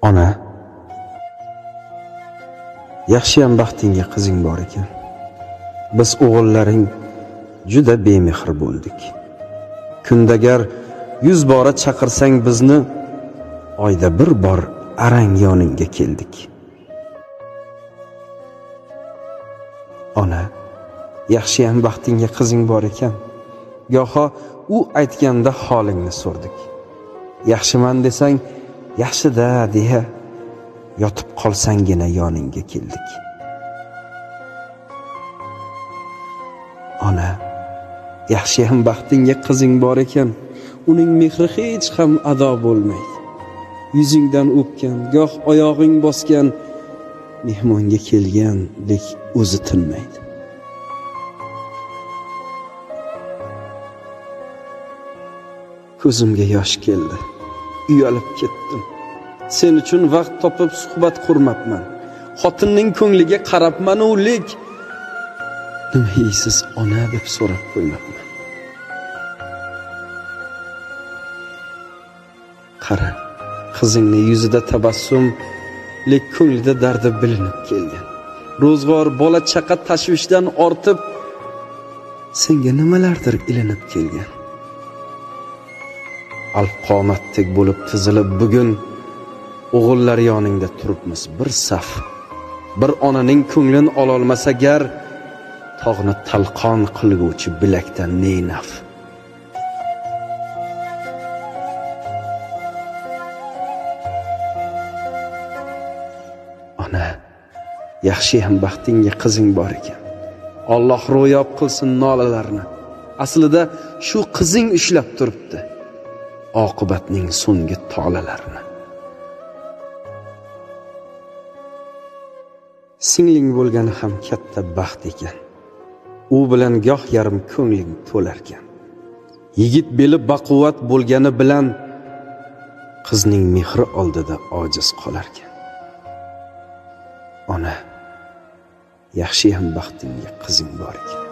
Ona, yaxshiyam baxtingga qizing bor ekan. Biz o'g'illaring juda bemehr bo'ldik. Kundagar 100 bora chaqirsang bizni, oyda bir bor arang yoningga keldik. Ona, yaxshiyam baxtingga qizing bor ekan. Goho u aytganda holingni so'rdik. Yaxshiman desang, yaxshi-da deya yotib qolsanggina yoningga keldik. Ona, yaxshiyam baxtingga qizing bor ekan. Uning mehri hech ham ado bo'lmaydi. Yuzingdan o'pgan, goh oyog'ing bosgan, mehmonga kelgandek o'zi tinmaydi. Ko'zimga yosh keldi. Uyalib ketdim. Sen uchun vaqt topib suhbat qurmabman. Xotinning ko'ngliga qarabman, lek nima yeysiz ona deb so'rab qo'ymabman. Qara, qizingning yuzida tabassum, lek ko'nglida dardi bilinib kelgan. Ro'zg'or, bola chaqa tashvishdan ortib, senga nimalardir ilinib kelgan. Alqomatdek bo'lib tizilib bugun o'g'illar yoningda turibmiz bir saf. Bir onaning ko'nglin ololmasa gar, tog'ni talqon qilguvchi bilakdan ne naf. Ona, yaxshiyam baxtingga qizing bor ekan. Alloh ro'yob qilsin nolalarni. Aslida shu qizing ushlab turibdi oqibatning so'nggi tolalarini. Singling bo'lgani ham katta baxt ekan. U bilan goh yarim ko'ngling to'larkan. Yigit beli baquvvat bo'lgani bilan qizning mehri oldida ojiz qolarkan. Ona, yaxshiyam baxtingga qizing bor ekan.